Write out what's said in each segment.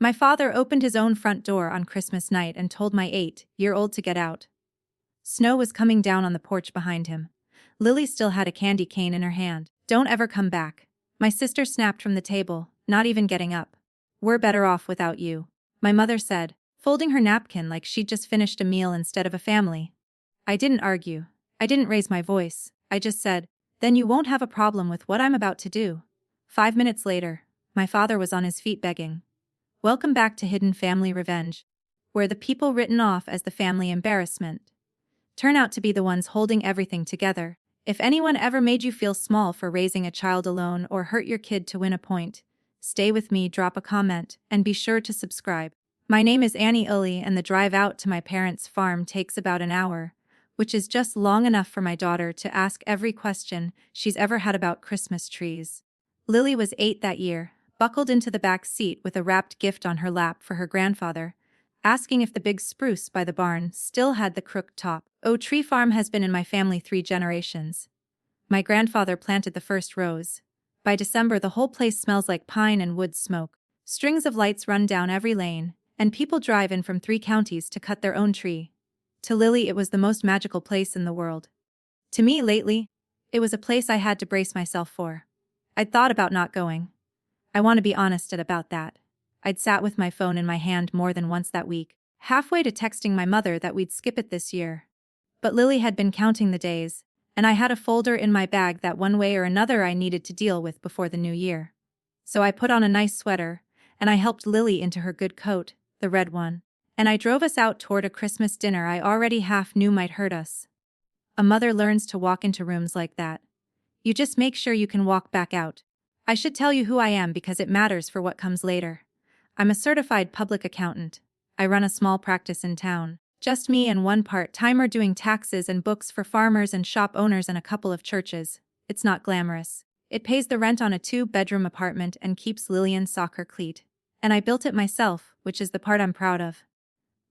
My father opened his own front door on Christmas night and told my 8-year-old to get out. Snow was coming down on the porch behind him. Lily still had a candy cane in her hand. "Don't ever come back." My sister snapped from the table, not even getting up. "We're better off without you," my mother said, folding her napkin like she'd just finished a meal instead of a family. I didn't argue. I didn't raise my voice. I just said, "Then you won't have a problem with what I'm about to do." 5 minutes later, my father was on his feet begging. "Welcome back to Hidden Family Revenge, where the people written off as the family embarrassment turn out to be the ones holding everything together. If anyone ever made you feel small for raising a child alone or hurt your kid to win a point, stay with me, drop a comment, and be sure to subscribe. My name is Annie Ully, and the drive out to my parents' farm takes about an hour, which is just long enough for my daughter to ask every question she's ever had about Christmas trees. Lily was 8 that year, buckled into the back seat with a wrapped gift on her lap for her grandfather, asking if the big spruce by the barn still had the crooked top. "Oh, tree farm has been in my family 3 generations. My grandfather planted the first rows. By December the whole place smells like pine and wood smoke. Strings of lights run down every lane, and people drive in from 3 counties to cut their own tree." To Lily it was the most magical place in the world. To me lately, it was a place I had to brace myself for. I'd thought about not going. I want to be honest about that. I'd sat with my phone in my hand more than once that week, halfway to texting my mother that we'd skip it this year. But Lily had been counting the days, and I had a folder in my bag that one way or another I needed to deal with before the new year. So I put on a nice sweater, and I helped Lily into her good coat, the red one, and I drove us out toward a Christmas dinner I already half knew might hurt us. A mother learns to walk into rooms like that. You just make sure you can walk back out. I should tell you who I am because it matters for what comes later. I'm a certified public accountant. I run a small practice in town. Just me and one part-timer doing taxes and books for farmers and shop owners and a couple of churches. It's not glamorous. It pays the rent on a 2-bedroom apartment and keeps Lillian's soccer cleat. And I built it myself, which is the part I'm proud of.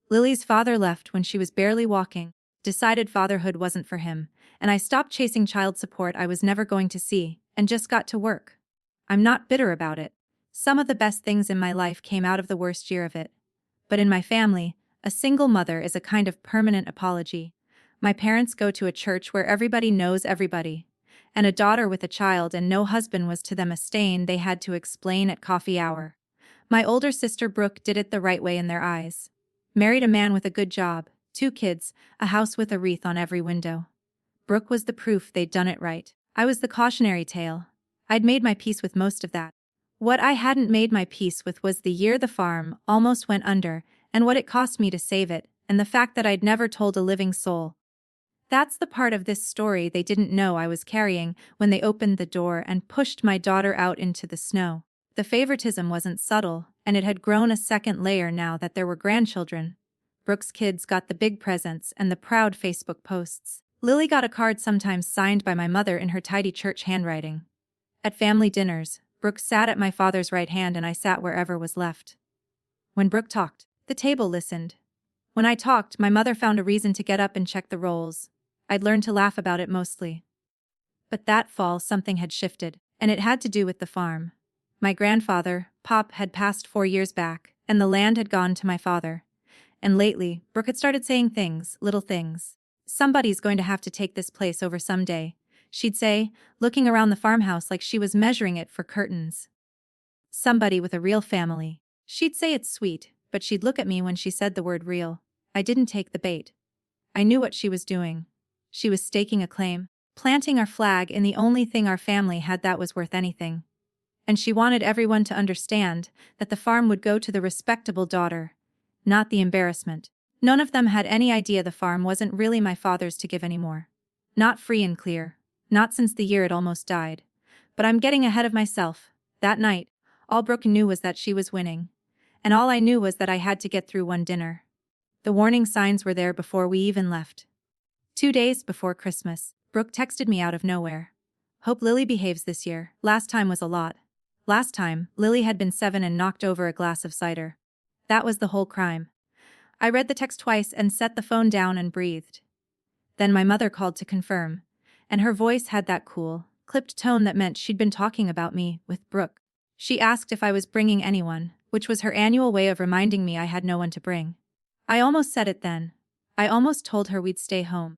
Lily's father left when she was barely walking, decided fatherhood wasn't for him, and I stopped chasing child support I was never going to see, and just got to work. I'm not bitter about it. Some of the best things in my life came out of the worst year of it. But in my family, a single mother is a kind of permanent apology. My parents go to a church where everybody knows everybody. And a daughter with a child and no husband was to them a stain they had to explain at coffee hour. My older sister Brooke did it the right way in their eyes. Married a man with a good job, 2 kids, a house with a wreath on every window. Brooke was the proof they'd done it right. I was the cautionary tale. I'd made my peace with most of that. What I hadn't made my peace with was the year the farm almost went under, and what it cost me to save it, and the fact that I'd never told a living soul. That's the part of this story they didn't know I was carrying when they opened the door and pushed my daughter out into the snow. The favoritism wasn't subtle, and it had grown a second layer now that there were grandchildren. Brooke's kids got the big presents and the proud Facebook posts. Lily got a card sometimes signed by my mother in her tidy church handwriting. At family dinners, Brooke sat at my father's right hand and I sat wherever was left. When Brooke talked, the table listened. When I talked, my mother found a reason to get up and check the rolls. I'd learned to laugh about it mostly. But that fall something had shifted, and it had to do with the farm. My grandfather, Pop, had passed 4 years back, and the land had gone to my father. And lately, Brooke had started saying things, little things. "Somebody's going to have to take this place over someday," she'd say, looking around the farmhouse like she was measuring it for curtains. "Somebody with a real family." She'd say it's sweet, but she'd look at me when she said the word real. I didn't take the bait. I knew what she was doing. She was staking a claim, planting our flag in the only thing our family had that was worth anything. And she wanted everyone to understand that the farm would go to the respectable daughter, not the embarrassment. None of them had any idea the farm wasn't really my father's to give anymore. Not free and clear. Not since the year it almost died. But I'm getting ahead of myself. That night, all Brooke knew was that she was winning. And all I knew was that I had to get through one dinner. The warning signs were there before we even left. 2 days before Christmas, Brooke texted me out of nowhere. "Hope Lily behaves this year. Last time was a lot." Last time, Lily had been 7 and knocked over a glass of cider. That was the whole crime. I read the text twice and set the phone down and breathed. Then my mother called to confirm, and her voice had that cool, clipped tone that meant she'd been talking about me with Brooke. She asked if I was bringing anyone, which was her annual way of reminding me I had no one to bring. I almost said it then. I almost told her we'd stay home.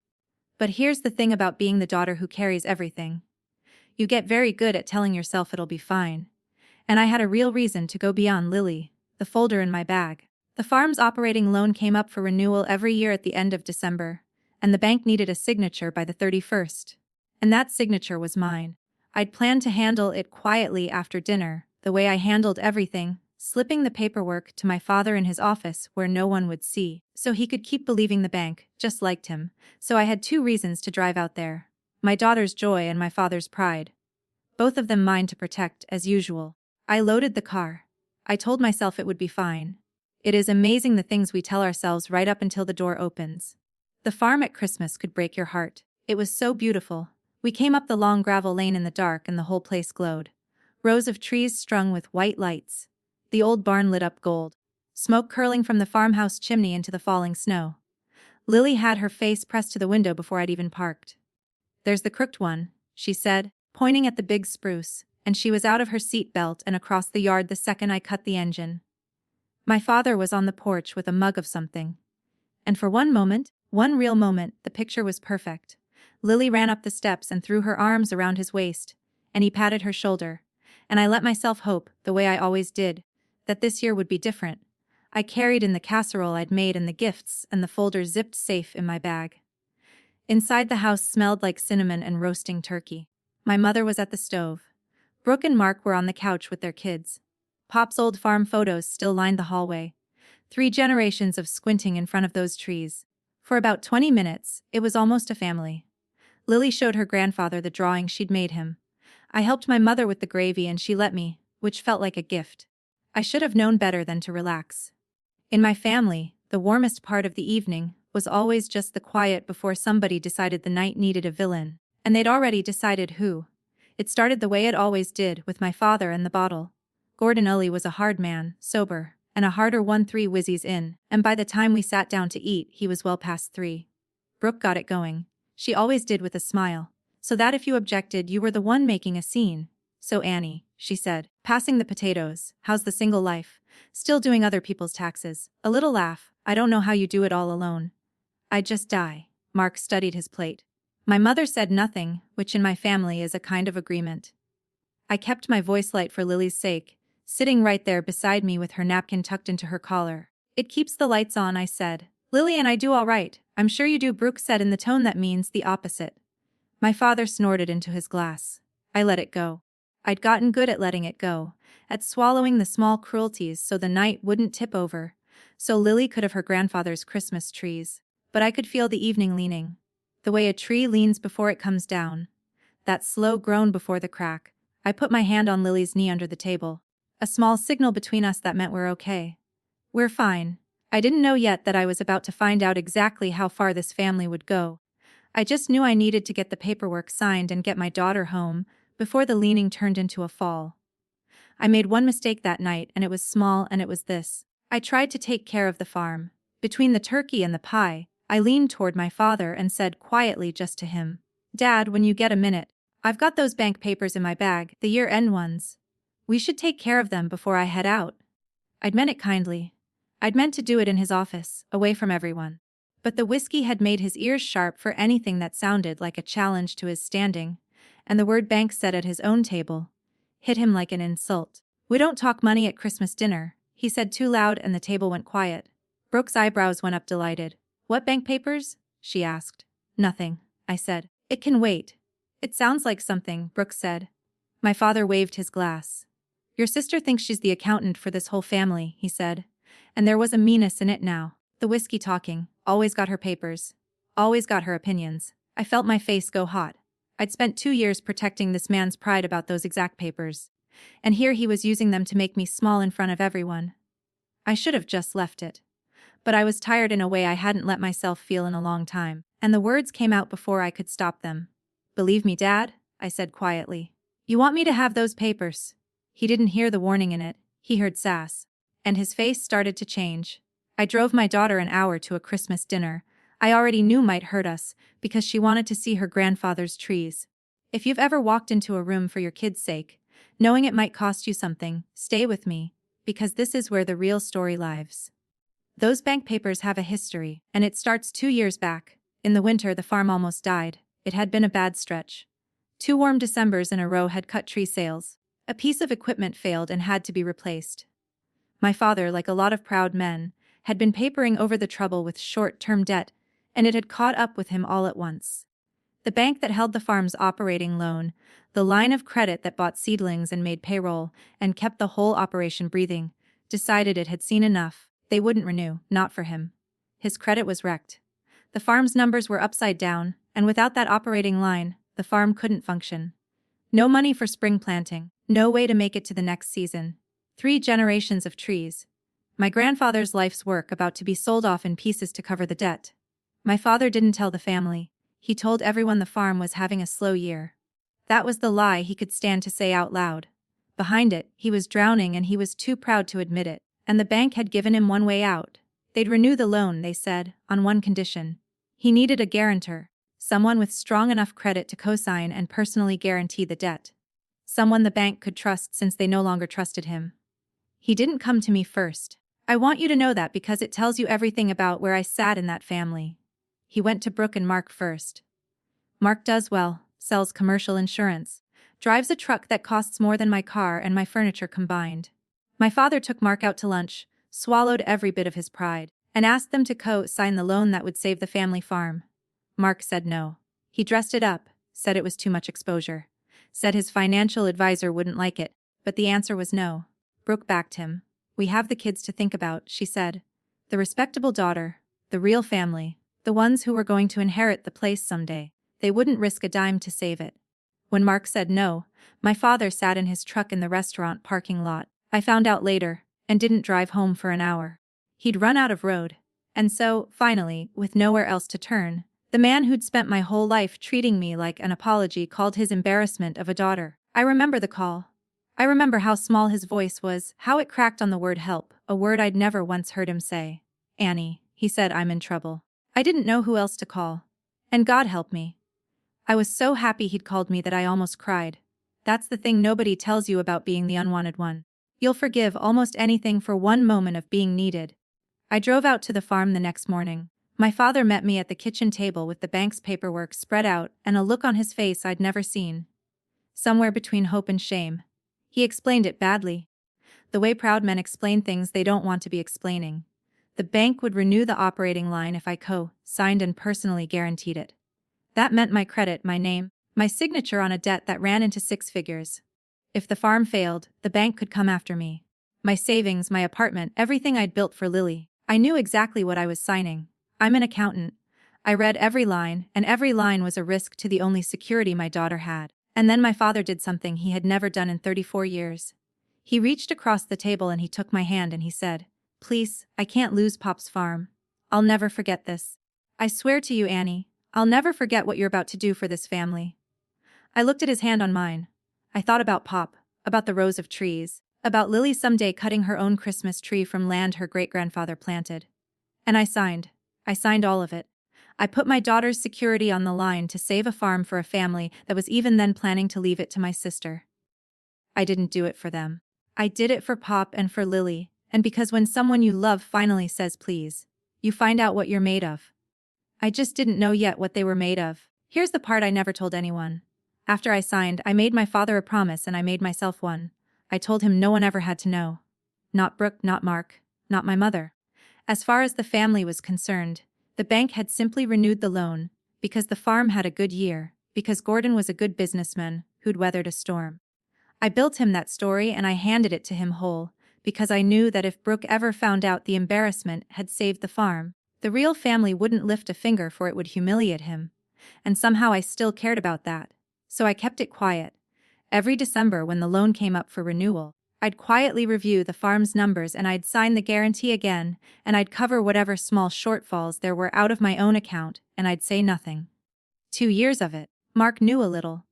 But here's the thing about being the daughter who carries everything. You get very good at telling yourself it'll be fine. And I had a real reason to go beyond Lily, the folder in my bag. The farm's operating loan came up for renewal every year at the end of December, and the bank needed a signature by the 31st. And that signature was mine. I'd planned to handle it quietly after dinner, the way I handled everything, slipping the paperwork to my father in his office where no one would see, so he could keep believing the bank just liked him. So I had two reasons to drive out there: my daughter's joy and my father's pride. Both of them mine to protect, as usual. I loaded the car. I told myself it would be fine. It is amazing the things we tell ourselves right up until the door opens. The farm at Christmas could break your heart. It was so beautiful. We came up the long gravel lane in the dark and the whole place glowed. Rows of trees strung with white lights. The old barn lit up gold. Smoke curling from the farmhouse chimney into the falling snow. Lily had her face pressed to the window before I'd even parked. "There's the crooked one," she said, pointing at the big spruce, and she was out of her seat belt and across the yard the second I cut the engine. My father was on the porch with a mug of something. And for one moment, one real moment, the picture was perfect. Lily ran up the steps and threw her arms around his waist, and he patted her shoulder. And I let myself hope, the way I always did, that this year would be different. I carried in the casserole I'd made and the gifts and the folder zipped safe in my bag. Inside the house smelled like cinnamon and roasting turkey. My mother was at the stove. Brooke and Mark were on the couch with their kids. Pop's old farm photos still lined the hallway. 3 generations of squinting in front of those trees. For about 20 minutes, it was almost a family. Lily showed her grandfather the drawing she'd made him. I helped my mother with the gravy and she let me, which felt like a gift. I should have known better than to relax. In my family, the warmest part of the evening was always just the quiet before somebody decided the night needed a villain, and they'd already decided who. It started the way it always did, with my father and the bottle. Gordon Ully was a hard man, sober, and a harder one 3 whizzies in, and by the time we sat down to eat he was well past 3. Brooke got it going. She always did, with a smile. So that if you objected you were the one making a scene. "So Annie," she said, passing the potatoes, "how's the single life? Still doing other people's taxes?" A little laugh. "I don't know how you do it all alone." "I'd just die." Mark studied his plate. My mother said nothing, which in my family is a kind of agreement. I kept my voice light for Lily's sake, sitting right there beside me with her napkin tucked into her collar. "It keeps the lights on," I said. "Lily and I do all right." "I'm sure you do," Brooke said in the tone that means the opposite. My father snorted into his glass. I let it go. I'd gotten good at letting it go, at swallowing the small cruelties so the night wouldn't tip over, so Lily could have her grandfather's Christmas trees. But I could feel the evening leaning. The way a tree leans before it comes down. That slow groan before the crack. I put my hand on Lily's knee under the table. A small signal between us that meant we're okay. We're fine. I didn't know yet that I was about to find out exactly how far this family would go. I just knew I needed to get the paperwork signed and get my daughter home before the leaning turned into a fall. I made one mistake that night, and it was small, and it was this. I tried to take care of the farm. Between the turkey and the pie, I leaned toward my father and said quietly, just to him, "Dad, when you get a minute, I've got those bank papers in my bag, the year-end ones. We should take care of them before I head out." I'd meant it kindly. I'd meant to do it in his office, away from everyone. But the whiskey had made his ears sharp for anything that sounded like a challenge to his standing, and the word "bank" said at his own table hit him like an insult. "We don't talk money at Christmas dinner," he said too loud, and the table went quiet. Brooke's eyebrows went up, delighted. "What bank papers?" she asked. "Nothing," I said. "It can wait." "It sounds like something," Brooke said. My father waved his glass. "Your sister thinks she's the accountant for this whole family," he said. And there was a meanness in it now. The whiskey talking, always got her papers. Always got her opinions. I felt my face go hot. I'd spent 2 years protecting this man's pride about those exact papers. And here he was using them to make me small in front of everyone. I should have just left it. But I was tired in a way I hadn't let myself feel in a long time, and the words came out before I could stop them. "Believe me, Dad," I said quietly. "You want me to have those papers?" He didn't hear the warning in it, he heard sass. And his face started to change. I drove my daughter an hour to a Christmas dinner I already knew might hurt us, because she wanted to see her grandfather's trees. If you've ever walked into a room for your kid's sake, knowing it might cost you something, stay with me. because this is where the real story lives. Those bank papers have a history, and it starts 2 years back. In the winter, the farm almost died. It had been a bad stretch. 2 warm Decembers in a row had cut tree sales. A piece of equipment failed and had to be replaced. My father, like a lot of proud men, had been papering over the trouble with short-term debt, and it had caught up with him all at once. The bank that held the farm's operating loan, the line of credit that bought seedlings and made payroll, and kept the whole operation breathing, decided it had seen enough. They wouldn't renew, not for him. His credit was wrecked. The farm's numbers were upside down, and without that operating line, the farm couldn't function. No money for spring planting, no way to make it to the next season. 3 generations of trees. My grandfather's life's work about to be sold off in pieces to cover the debt. My father didn't tell the family. He told everyone the farm was having a slow year. That was the lie he could stand to say out loud. Behind it, he was drowning and he was too proud to admit it, and the bank had given him one way out. They'd renew the loan, they said, on one condition. He needed a guarantor, someone with strong enough credit to co-sign and personally guarantee the debt. Someone the bank could trust since they no longer trusted him. He didn't come to me first. I want you to know that because it tells you everything about where I sat in that family. He went to Brooke and Mark first. Mark does well, sells commercial insurance, drives a truck that costs more than my car and my furniture combined. My father took Mark out to lunch, swallowed every bit of his pride, and asked them to co-sign the loan that would save the family farm. Mark said no. He dressed it up, said it was too much exposure, said his financial advisor wouldn't like it, but the answer was no. Brooke backed him. We have the kids to think about, she said. The respectable daughter, the real family, the ones who were going to inherit the place someday. They wouldn't risk a dime to save it. When Mark said no, my father sat in his truck in the restaurant parking lot. I found out later, and didn't drive home for an hour. He'd run out of road. And so, finally, with nowhere else to turn, the man who'd spent my whole life treating me like an apology called his embarrassment of a daughter. I remember the call. I remember how small his voice was, how it cracked on the word help, a word I'd never once heard him say. Annie, he said, I'm in trouble. I didn't know who else to call. And God help me. I was so happy he'd called me that I almost cried. That's the thing nobody tells you about being the unwanted one. You'll forgive almost anything for one moment of being needed. I drove out to the farm the next morning. My father met me at the kitchen table with the bank's paperwork spread out and a look on his face I'd never seen. Somewhere between hope and shame. He explained it badly. The way proud men explain things they don't want to be explaining. The bank would renew the operating line if I co-signed and personally guaranteed it. That meant my credit, my name, my signature on a debt that ran into 6 figures. If the farm failed, the bank could come after me. My savings, my apartment, everything I'd built for Lily. I knew exactly what I was signing. I'm an accountant. I read every line, and every line was a risk to the only security my daughter had. And then my father did something he had never done in 34 years. He reached across the table and he took my hand and he said, Please, I can't lose Pop's farm. I'll never forget this. I swear to you, Annie, I'll never forget what you're about to do for this family. I looked at his hand on mine. I thought about Pop, about the rows of trees, about Lily someday cutting her own Christmas tree from land her great-grandfather planted. And I signed. I signed all of it. I put my daughter's security on the line to save a farm for a family that was even then planning to leave it to my sister. I didn't do it for them. I did it for Pop and for Lily, and because when someone you love finally says please, you find out what you're made of. I just didn't know yet what they were made of. Here's the part I never told anyone. After I signed, I made my father a promise and I made myself one. I told him no one ever had to know. Not Brooke, not Mark, not my mother. As far as the family was concerned, the bank had simply renewed the loan, because the farm had a good year, because Gordon was a good businessman who'd weathered a storm. I built him that story and I handed it to him whole, because I knew that if Brooke ever found out the embarrassment had saved the farm, the real family wouldn't lift a finger for it would humiliate him. And somehow I still cared about that. So I kept it quiet. Every December when the loan came up for renewal, I'd quietly review the farm's numbers and I'd sign the guarantee again, and I'd cover whatever small shortfalls there were out of my own account, and I'd say nothing. 2 years of it, Mark knew a little.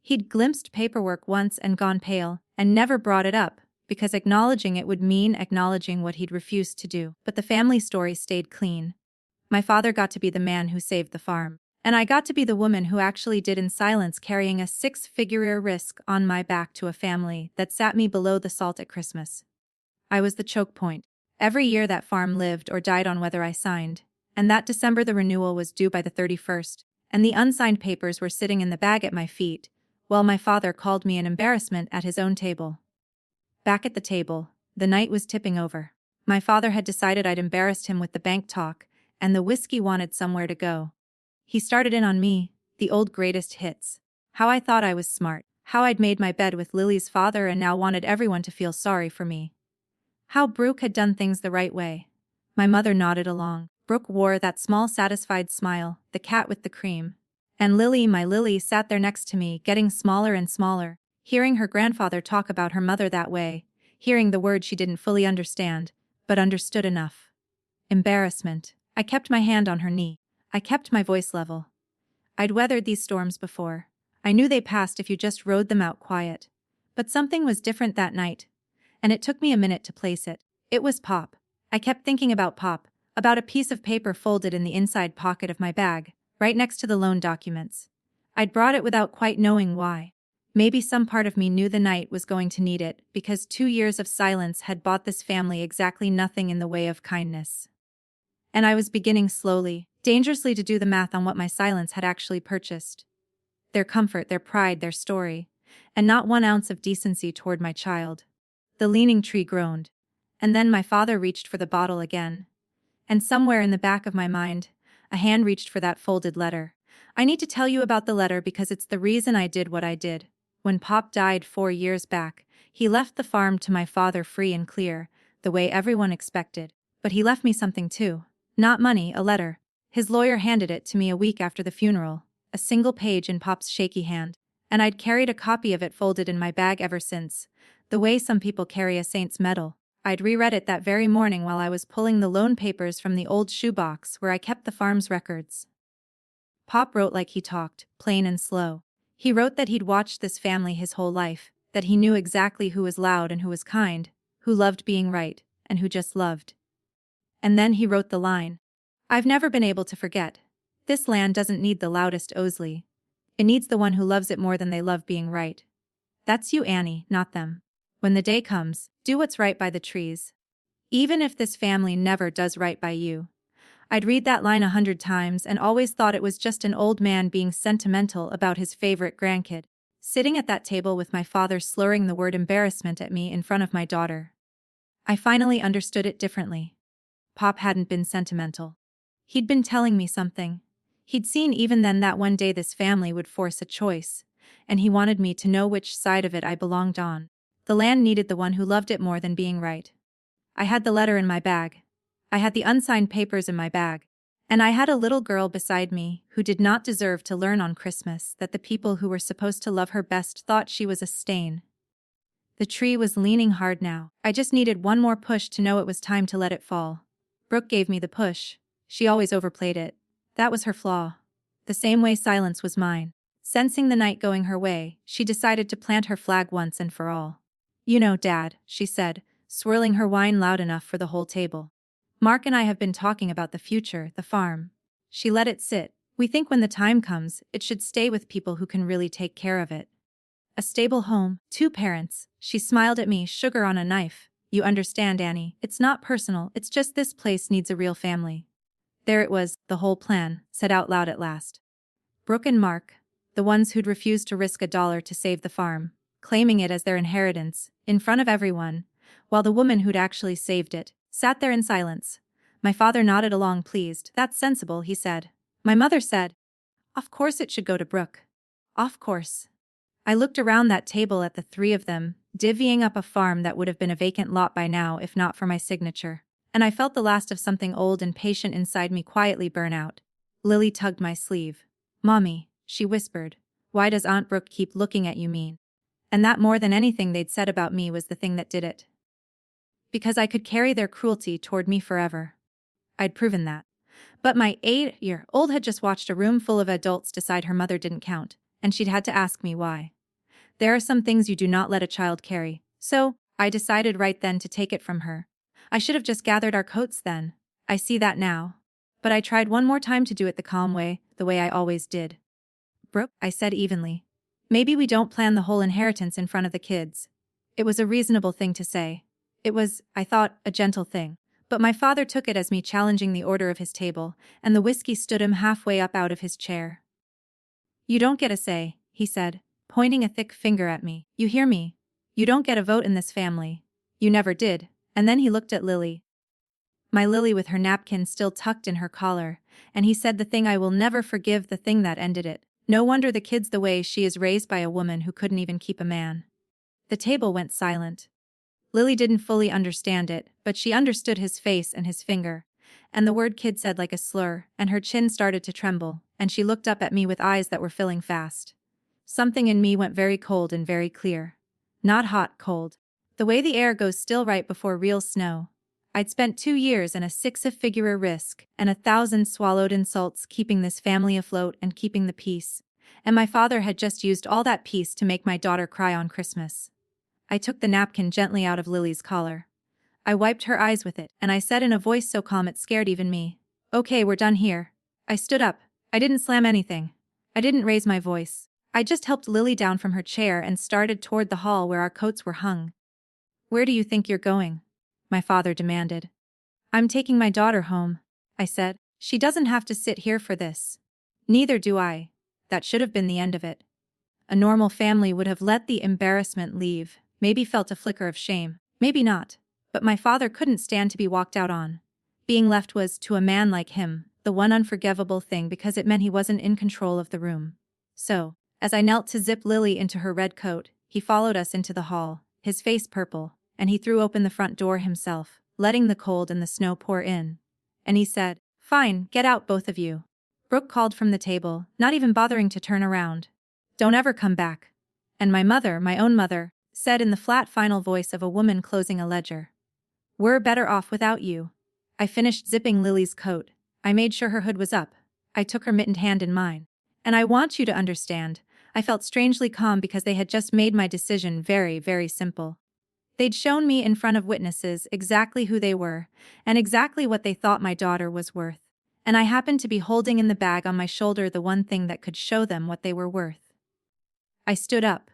He'd glimpsed paperwork once and gone pale, and never brought it up, because acknowledging it would mean acknowledging what he'd refused to do. But the family story stayed clean. My father got to be the man who saved the farm. And I got to be the woman who actually did in silence, carrying a 6-figure risk on my back to a family that sat me below the salt at Christmas. I was the choke point. Every year that farm lived or died on whether I signed. And that December the renewal was due by the 31st, and the unsigned papers were sitting in the bag at my feet, while my father called me an embarrassment at his own table. Back at the table, the night was tipping over. My father had decided I'd embarrassed him with the bank talk, and the whiskey wanted somewhere to go. He started in on me, the old greatest hits. How I thought I was smart, how I'd made my bed with Lily's father and now wanted everyone to feel sorry for me. How Brooke had done things the right way. My mother nodded along. Brooke wore that small satisfied smile, the cat with the cream. And Lily, my Lily, sat there next to me, getting smaller and smaller, hearing her grandfather talk about her mother that way, hearing the words she didn't fully understand, but understood enough. Embarrassment. I kept my hand on her knee. I kept my voice level. I'd weathered these storms before. I knew they passed if you just rode them out quiet. But something was different that night. And it took me a minute to place it. It was Pop. I kept thinking about Pop, about a piece of paper folded in the inside pocket of my bag, right next to the loan documents. I'd brought it without quite knowing why. Maybe some part of me knew the night was going to need it, because 2 years of silence had bought this family exactly nothing in the way of kindness. And I was beginning slowly, dangerously to do the math on what my silence had actually purchased. Their comfort, their pride, their story, and not 1 ounce of decency toward my child. The leaning tree groaned. And then my father reached for the bottle again. And somewhere in the back of my mind, a hand reached for that folded letter. I need to tell you about the letter because it's the reason I did what I did. When Pop died 4 years back, he left the farm to my father free and clear, the way everyone expected. But he left me something too. Not money, a letter. His lawyer handed it to me a week after the funeral, a single page in Pop's shaky hand. And I'd carried a copy of it folded in my bag ever since, the way some people carry a saint's medal. I'd reread it that very morning while I was pulling the loan papers from the old shoebox where I kept the farm's records. Pop wrote like he talked, plain and slow. He wrote that he'd watched this family his whole life, that he knew exactly who was loud and who was kind, who loved being right, and who just loved. And then he wrote the line. I've never been able to forget. This land doesn't need the loudest Osley. It needs the one who loves it more than they love being right. That's you, Annie, not them. When the day comes, do what's right by the trees. Even if this family never does right by you. I'd read that line 100 times and always thought it was just an old man being sentimental about his favorite grandkid. Sitting at that table with my father slurring the word embarrassment at me in front of my daughter. I finally understood it differently. Pop hadn't been sentimental. He'd been telling me something. He'd seen even then that one day this family would force a choice, and he wanted me to know which side of it I belonged on. The land needed the one who loved it more than being right. I had the letter in my bag. I had the unsigned papers in my bag. And I had a little girl beside me who did not deserve to learn on Christmas that the people who were supposed to love her best thought she was a stain. The tree was leaning hard now. I just needed one more push to know it was time to let it fall. Brooke gave me the push. She always overplayed it. That was her flaw. The same way silence was mine. Sensing the night going her way, she decided to plant her flag once and for all. You know, Dad, she said, swirling her wine loud enough for the whole table. Mark and I have been talking about the future, the farm. She let it sit. We think when the time comes, it should stay with people who can really take care of it. A stable home, 2 parents. She smiled at me, sugar on a knife. You understand, Annie, it's not personal, it's just this place needs a real family. There it was, the whole plan, said out loud at last. Brooke and Mark, the ones who'd refused to risk $1 to save the farm, claiming it as their inheritance, in front of everyone, while the woman who'd actually saved it, sat there in silence. My father nodded along pleased. That's sensible, he said. My mother said, of course it should go to Brooke. Of course. I looked around that table at the 3 of them, divvying up a farm that would have been a vacant lot by now if not for my signature. And I felt the last of something old and patient inside me quietly burn out. Lily tugged my sleeve. Mommy, she whispered, why does Aunt Brooke keep looking at you mean? And that more than anything they'd said about me was the thing that did it. Because I could carry their cruelty toward me forever. I'd proven that. But my 8-year-old had just watched a room full of adults decide her mother didn't count, and she'd had to ask me why. There are some things you do not let a child carry, so I decided right then to take it from her. I should have just gathered our coats then. I see that now. But I tried one more time to do it the calm way, the way I always did. Brooke, I said evenly. Maybe we don't plan the whole inheritance in front of the kids. It was a reasonable thing to say. It was, I thought, a gentle thing. But my father took it as me challenging the order of his table, and the whiskey stood him halfway up out of his chair. "You don't get a say," he said, pointing a thick finger at me. "You hear me? You don't get a vote in this family. You never did." And then he looked at Lily. My Lily with her napkin still tucked in her collar, and he said the thing I will never forgive, the thing that ended it. "No wonder the kid's the way she is, raised by a woman who couldn't even keep a man." The table went silent. Lily didn't fully understand it, but she understood his face and his finger, and the word kid said like a slur, and her chin started to tremble, and she looked up at me with eyes that were filling fast. Something in me went very cold and very clear. Not hot, cold. The way the air goes still right before real snow. I'd spent 2 years and a six-figure risk, and 1,000 swallowed insults keeping this family afloat and keeping the peace. And my father had just used all that peace to make my daughter cry on Christmas. I took the napkin gently out of Lily's collar. I wiped her eyes with it, and I said in a voice so calm it scared even me, "Okay, we're done here." I stood up. I didn't slam anything. I didn't raise my voice. I just helped Lily down from her chair and started toward the hall where our coats were hung. "Where do you think you're going?" my father demanded. "I'm taking my daughter home," I said. "She doesn't have to sit here for this." "Neither do I." That should have been the end of it. A normal family would have let the embarrassment leave, maybe felt a flicker of shame, maybe not. But my father couldn't stand to be walked out on. Being left was, to a man like him, the one unforgivable thing because it meant he wasn't in control of the room. So, as I knelt to zip Lily into her red coat, he followed us into the hall, his face purple, and he threw open the front door himself, letting the cold and the snow pour in. And he said, "Fine, get out both of you." Brooke called from the table, not even bothering to turn around. "Don't ever come back." And my mother, my own mother, said in the flat final voice of a woman closing a ledger, "We're better off without you." I finished zipping Lily's coat. I made sure her hood was up. I took her mittened hand in mine. And I want you to understand, I felt strangely calm because they had just made my decision very, very simple. They'd shown me in front of witnesses exactly who they were, and exactly what they thought my daughter was worth. And I happened to be holding in the bag on my shoulder the one thing that could show them what they were worth. I stood up.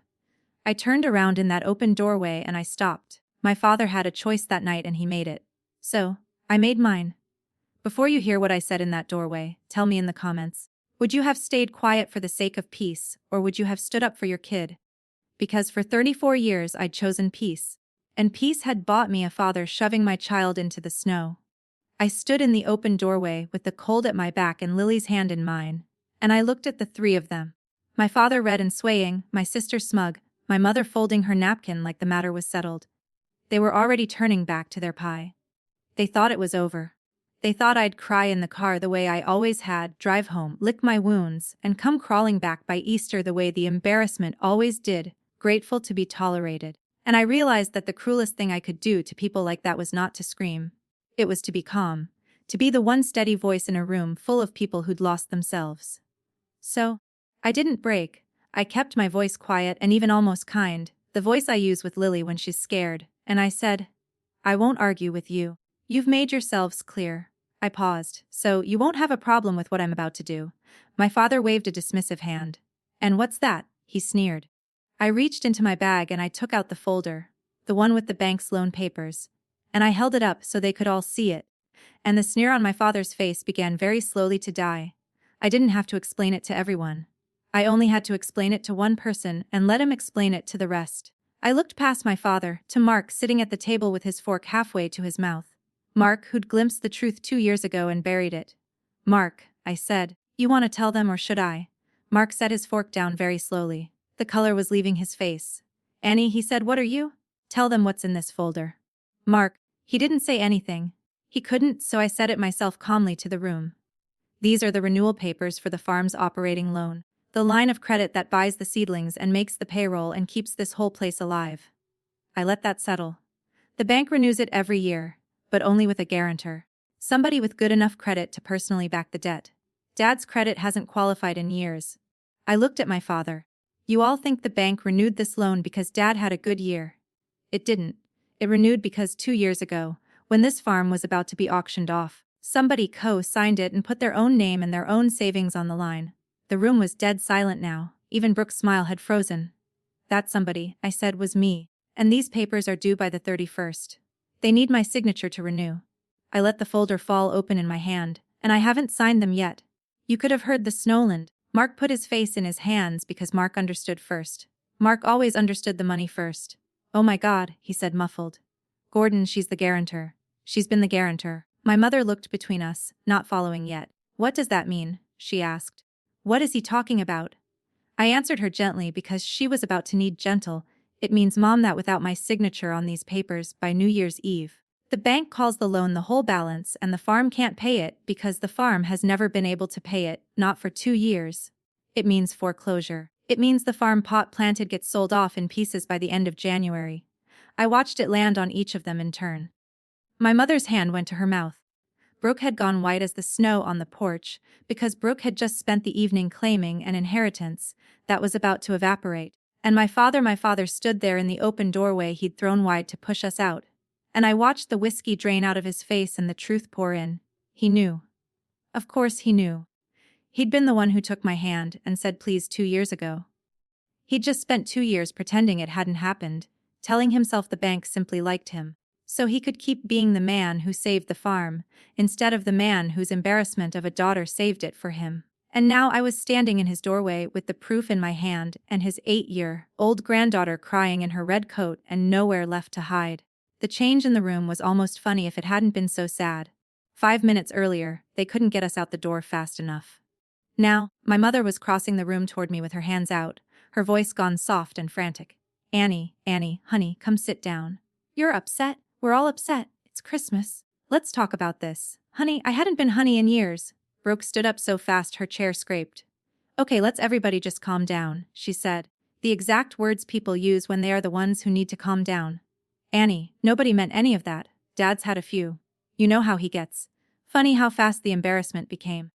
I turned around in that open doorway and I stopped. My father had a choice that night and he made it. So, I made mine. Before you hear what I said in that doorway, tell me in the comments. Would you have stayed quiet for the sake of peace, or would you have stood up for your kid? Because for 34 years I'd chosen peace. And peace had bought me a father shoving my child into the snow. I stood in the open doorway with the cold at my back and Lily's hand in mine. And I looked at the three of them. My father red and swaying, my sister smug, my mother folding her napkin like the matter was settled. They were already turning back to their pie. They thought it was over. They thought I'd cry in the car the way I always had, drive home, lick my wounds, and come crawling back by Easter the way the embarrassment always did, grateful to be tolerated. And I realized that the cruelest thing I could do to people like that was not to scream. It was to be calm, to be the one steady voice in a room full of people who'd lost themselves. So, I didn't break. I kept my voice quiet and even almost kind, the voice I use with Lily when she's scared, and I said, "I won't argue with you. You've made yourselves clear." I paused. "So, you won't have a problem with what I'm about to do." My father waved a dismissive hand. "And what's that?" he sneered. I reached into my bag and I took out the folder, the one with the bank's loan papers, and I held it up so they could all see it, and the sneer on my father's face began very slowly to die. I didn't have to explain it to everyone. I only had to explain it to one person and let him explain it to the rest. I looked past my father, to Mark sitting at the table with his fork halfway to his mouth. Mark, who'd glimpsed the truth 2 years ago and buried it. "Mark," I said, "you want to tell them or should I?" Mark set his fork down very slowly. The color was leaving his face. "Annie," he said, "what are you?" "Tell them what's in this folder." Mark, he didn't say anything. He couldn't, so I said it myself calmly to the room. "These are the renewal papers for the farm's operating loan. The line of credit that buys the seedlings and makes the payroll and keeps this whole place alive." I let that settle. The bank renews it every year, but only with a guarantor. Somebody with good enough credit to personally back the debt. Dad's credit hasn't qualified in years. I looked at my father. "You all think the bank renewed this loan because Dad had a good year." It didn't. It renewed because 2 years ago, when this farm was about to be auctioned off, somebody co-signed it and put their own name and their own savings on the line. The room was dead silent now. Even Brooke's smile had frozen. "That somebody," I said, "was me. And these papers are due by the 31st. They need my signature to renew. I let the folder fall open in my hand, and I haven't signed them yet. You could have heard the snowland. Mark put his face in his hands because Mark understood first. Mark always understood the money first. Oh my God, he said muffled. Gordon, she's the guarantor. She's been the guarantor. My mother looked between us, not following yet. What does that mean? She asked. What is he talking about? I answered her gently because she was about to need gentle. It means, Mom, that without my signature on these papers by New Year's Eve, the bank calls the loan the whole balance and the farm can't pay it because the farm has never been able to pay it, not for 2 years. It means foreclosure. It means the farm pot planted gets sold off in pieces by the end of January. I watched it land on each of them in turn. My mother's hand went to her mouth. Brooke had gone white as the snow on the porch because Brooke had just spent the evening claiming an inheritance that was about to evaporate. And my father stood there in the open doorway he'd thrown wide to push us out. And I watched the whiskey drain out of his face and the truth pour in. He knew. Of course he knew. He'd been the one who took my hand and said please 2 years ago. He'd just spent 2 years pretending it hadn't happened, telling himself the bank simply liked him, so he could keep being the man who saved the farm, instead of the man whose embarrassment of a daughter saved it for him. And now I was standing in his doorway with the proof in my hand and his 8-year-old granddaughter crying in her red coat and nowhere left to hide. The change in the room was almost funny if it hadn't been so sad. 5 minutes earlier, they couldn't get us out the door fast enough. Now, my mother was crossing the room toward me with her hands out, her voice gone soft and frantic. Annie, honey, come sit down. You're upset? We're all upset. It's Christmas. Let's talk about this. Honey, I hadn't been honey in years. Brooke stood up so fast her chair scraped. Okay, let's everybody just calm down, she said. The exact words people use when they are the ones who need to calm down. Annie, nobody meant any of that. Dad's had a few. You know how he gets. Funny how fast the embarrassment became.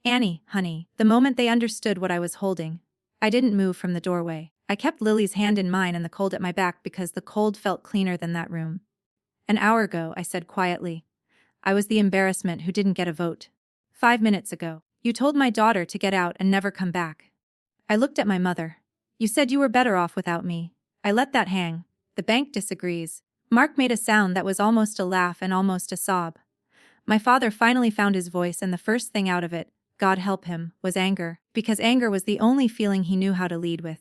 Annie, honey, the moment they understood what I was holding. I didn't move from the doorway. I kept Lily's hand in mine and the cold at my back because the cold felt cleaner than that room. An hour ago, I said quietly. I was the embarrassment who didn't get a vote. 5 minutes ago, you told my daughter to get out and never come back. I looked at my mother. You said you were better off without me. I let that hang. The bank disagrees. Mark made a sound that was almost a laugh and almost a sob. My father finally found his voice and the first thing out of it, God help him, was anger, because anger was the only feeling he knew how to lead with.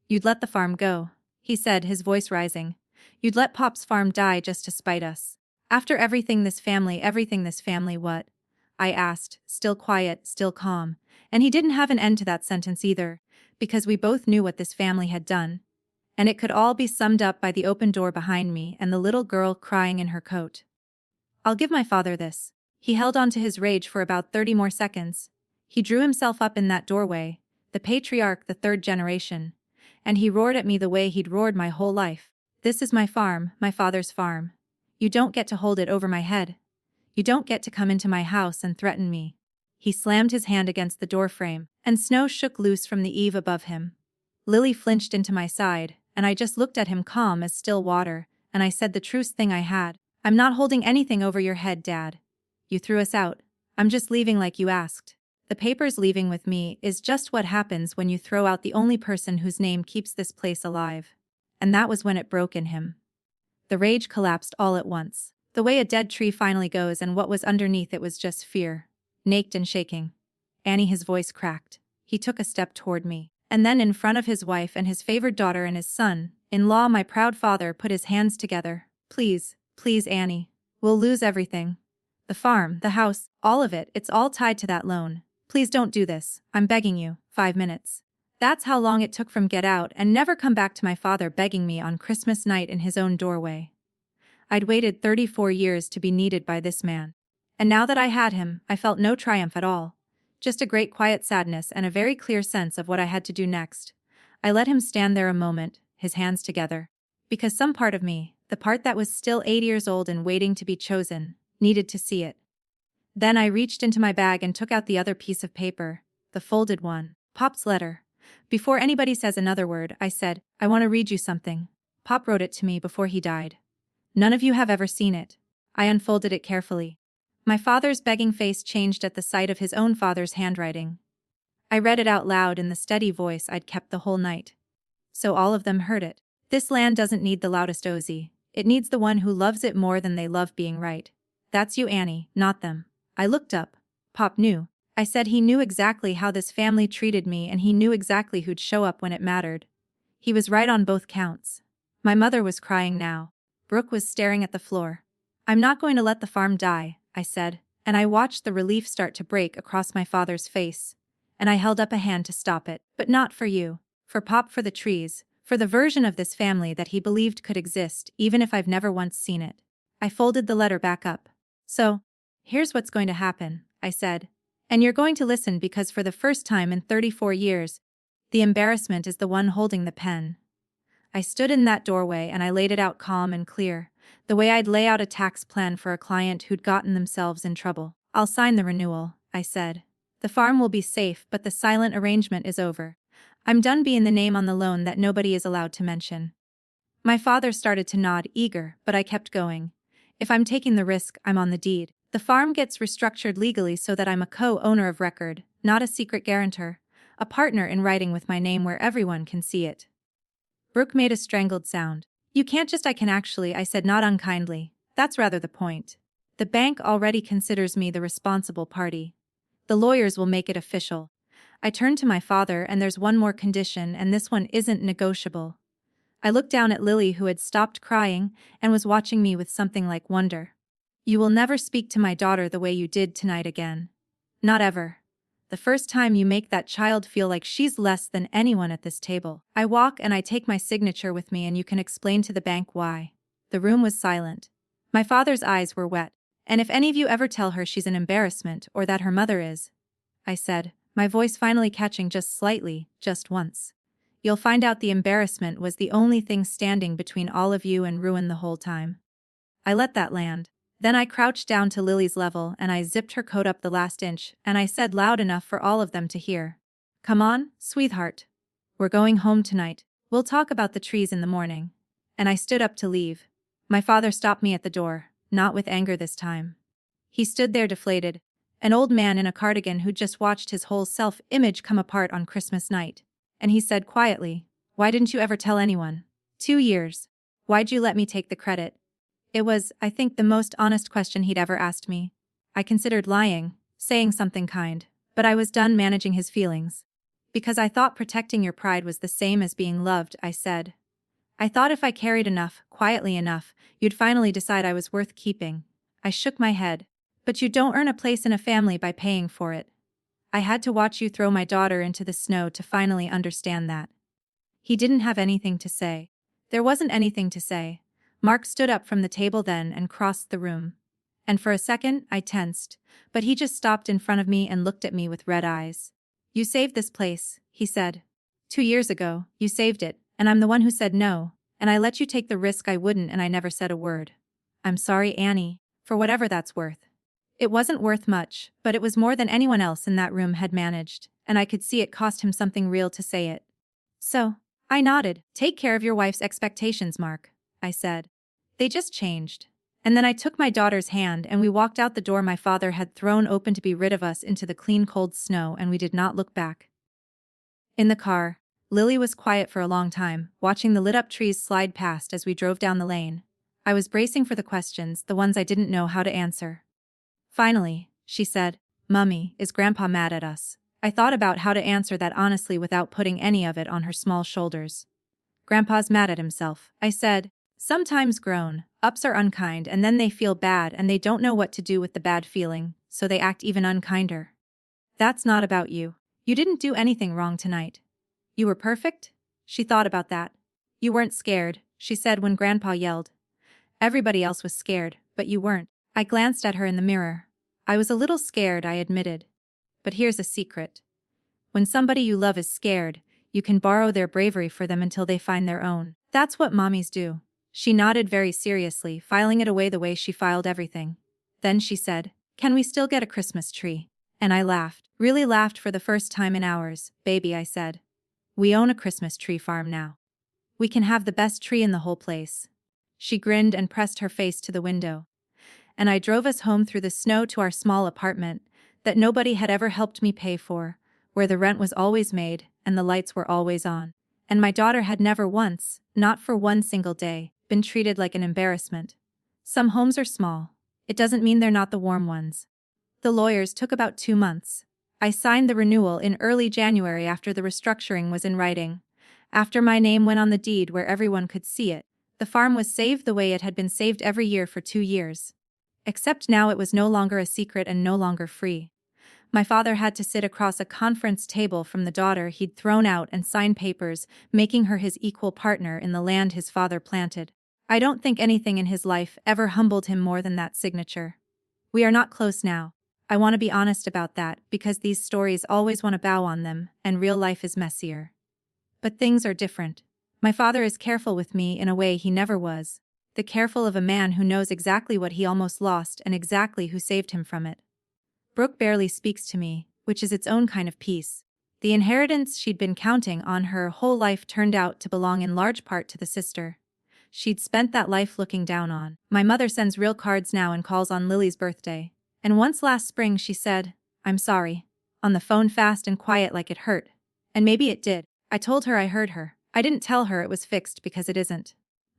You'd let the farm go, he said, his voice rising. You'd let Pop's farm die just to spite us. After everything this family, what? I asked, still quiet, still calm, and he didn't have an end to that sentence either, because we both knew what this family had done. And it could all be summed up by the open door behind me and the little girl crying in her coat. I'll give my father this. He held on to his rage for about 30 more seconds. He drew himself up in that doorway, the patriarch, the third generation, and he roared at me the way he'd roared my whole life. This is my farm, my father's farm. You don't get to hold it over my head. You don't get to come into my house and threaten me. He slammed his hand against the doorframe, and snow shook loose from the eave above him. Lily flinched into my side, and I just looked at him calm as still water, and I said the truest thing I had. I'm not holding anything over your head, Dad. You threw us out. I'm just leaving like you asked. The papers leaving with me is just what happens when you throw out the only person whose name keeps this place alive. And that was when it broke in him. The rage collapsed all at once. The way a dead tree finally goes, and what was underneath it was just fear. Naked and shaking. Annie, his voice cracked. He took a step toward me. And then in front of his wife and his favored daughter and his son-in-law, my proud father put his hands together. Please, Annie. We'll lose everything. The farm, the house, all of it, it's all tied to that loan. Please don't do this. I'm begging you. 5 minutes. That's how long it took from get out and never come back to my father begging me on Christmas night in his own doorway. I'd waited 34 years to be needed by this man. And now that I had him, I felt no triumph at all. Just a great quiet sadness and a very clear sense of what I had to do next. I let him stand there a moment, his hands together. Because some part of me, the part that was still 8 years old and waiting to be chosen, needed to see it. Then I reached into my bag and took out the other piece of paper, the folded one, Pop's letter. Before anybody says another word, I said, I want to read you something. Pop wrote it to me before he died. None of you have ever seen it. I unfolded it carefully. My father's begging face changed at the sight of his own father's handwriting. I read it out loud in the steady voice I'd kept the whole night. So all of them heard it. This land doesn't need the loudest Ozy. It needs the one who loves it more than they love being right. That's you, Annie, not them. I looked up. Pop knew. I said he knew exactly how this family treated me and he knew exactly who'd show up when it mattered. He was right on both counts. My mother was crying now. Brooke was staring at the floor. I'm not going to let the farm die, I said, and I watched the relief start to break across my father's face. And I held up a hand to stop it, but not for you. For Pop, for the trees, for the version of this family that he believed could exist even if I've never once seen it. I folded the letter back up. So, here's what's going to happen, I said. And you're going to listen because for the first time in 34 years, the embarrassment is the one holding the pen. I stood in that doorway and I laid it out calm and clear, the way I'd lay out a tax plan for a client who'd gotten themselves in trouble. I'll sign the renewal, I said. The farm will be safe, but the silent arrangement is over. I'm done being the name on the loan that nobody is allowed to mention. My father started to nod, eager, but I kept going. If I'm taking the risk, I'm on the deed. The farm gets restructured legally so that I'm a co-owner of record, not a secret guarantor, a partner in writing with my name where everyone can see it. Brooke made a strangled sound. You can't just I can actually, I said not unkindly. That's rather the point. The bank already considers me the responsible party. The lawyers will make it official. I turned to my father and there's one more condition and this one isn't negotiable. I looked down at Lily who had stopped crying and was watching me with something like wonder. You will never speak to my daughter the way you did tonight again. Not ever. The first time you make that child feel like she's less than anyone at this table. I walk and I take my signature with me and you can explain to the bank why. The room was silent. My father's eyes were wet. And if any of you ever tell her she's an embarrassment or that her mother is, I said, my voice finally catching just slightly, just once. You'll find out the embarrassment was the only thing standing between all of you and ruin the whole time. I let that land. Then I crouched down to Lily's level and I zipped her coat up the last inch and I said loud enough for all of them to hear. Come on, sweetheart. We're going home tonight. We'll talk about the trees in the morning. And I stood up to leave. My father stopped me at the door, not with anger this time. He stood there deflated, an old man in a cardigan who'd just watched his whole self-image come apart on Christmas night. And he said quietly, why didn't you ever tell anyone? 2 years. Why'd you let me take the credit? It was, I think, the most honest question he'd ever asked me. I considered lying, saying something kind, but I was done managing his feelings. Because I thought protecting your pride was the same as being loved, I said. I thought if I carried enough, quietly enough, you'd finally decide I was worth keeping. I shook my head. But you don't earn a place in a family by paying for it. I had to watch you throw my daughter into the snow to finally understand that. He didn't have anything to say. There wasn't anything to say. Mark stood up from the table then and crossed the room. And for a second, I tensed, but he just stopped in front of me and looked at me with red eyes. You saved this place, he said. 2 years ago, you saved it, and I'm the one who said no, and I let you take the risk I wouldn't and I never said a word. I'm sorry, Annie, for whatever that's worth. It wasn't worth much, but it was more than anyone else in that room had managed, and I could see it cost him something real to say it. So, I nodded. Take care of your wife's expectations, Mark, I said. They just changed. And then I took my daughter's hand and we walked out the door my father had thrown open to be rid of us into the clean cold snow and we did not look back. In the car, Lily was quiet for a long time, watching the lit-up trees slide past as we drove down the lane. I was bracing for the questions, the ones I didn't know how to answer. Finally, she said, Mummy, is Grandpa mad at us? I thought about how to answer that honestly without putting any of it on her small shoulders. Grandpa's mad at himself, I said. Sometimes grown-ups are unkind and then they feel bad and they don't know what to do with the bad feeling, so they act even unkinder. That's not about you. You didn't do anything wrong tonight. You were perfect? She thought about that. You weren't scared, she said when Grandpa yelled. Everybody else was scared, but you weren't. I glanced at her in the mirror. I was a little scared, I admitted. But here's a secret. When somebody you love is scared, you can borrow their bravery for them until they find their own. That's what mommies do. She nodded very seriously, filing it away the way she filed everything. Then she said, Can we still get a Christmas tree? And I laughed, really laughed for the first time in hours. Baby, I said. We own a Christmas tree farm now. We can have the best tree in the whole place. She grinned and pressed her face to the window. And I drove us home through the snow to our small apartment that nobody had ever helped me pay for, where the rent was always made and the lights were always on. And my daughter had never once, not for one single day, been treated like an embarrassment. Some homes are small. It doesn't mean they're not the warm ones. The lawyers took about 2 months. I signed the renewal in early January after the restructuring was in writing. After my name went on the deed where everyone could see it, the farm was saved the way it had been saved every year for 2 years. Except now it was no longer a secret and no longer free. My father had to sit across a conference table from the daughter he'd thrown out and sign papers, making her his equal partner in the land his father planted. I don't think anything in his life ever humbled him more than that signature. We are not close now. I want to be honest about that because these stories always want to bow on them, and real life is messier. But things are different. My father is careful with me in a way he never was. The careful of a man who knows exactly what he almost lost and exactly who saved him from it. Brooke barely speaks to me, which is its own kind of peace. The inheritance she'd been counting on her whole life turned out to belong in large part to the sister she'd spent that life looking down on. My mother sends real cards now and calls on Lily's birthday. And once last spring she said, "I'm sorry," on the phone fast and quiet like it hurt. And maybe it did. I told her I heard her. I didn't tell her it was fixed because it isn't.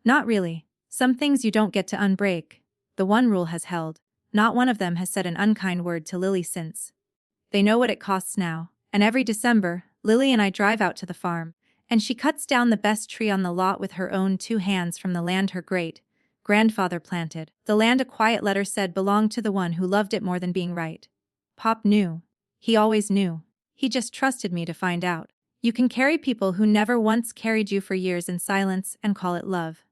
Not really. Some things you don't get to unbreak. The one rule has held. Not one of them has said an unkind word to Lily since. They know what it costs now, and every December, Lily and I drive out to the farm, and she cuts down the best tree on the lot with her own 2 hands from the land her great-grandfather planted. The land, a quiet letter said, belonged to the one who loved it more than being right. Pop knew. He always knew. He just trusted me to find out. You can carry people who never once carried you for years in silence and call it love.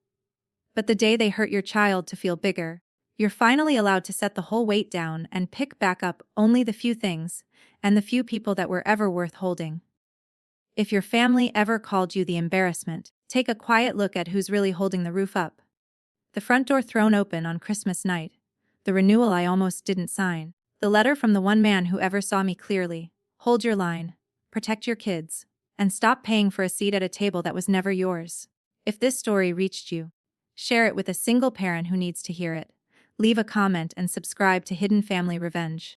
But the day they hurt your child to feel bigger, you're finally allowed to set the whole weight down and pick back up only the few things, and the few people that were ever worth holding. If your family ever called you the embarrassment, take a quiet look at who's really holding the roof up. The front door thrown open on Christmas night. The renewal I almost didn't sign. The letter from the one man who ever saw me clearly. Hold your line. Protect your kids. And stop paying for a seat at a table that was never yours. If this story reached you, share it with a single parent who needs to hear it. Leave a comment and subscribe to Hidden Family Revenge.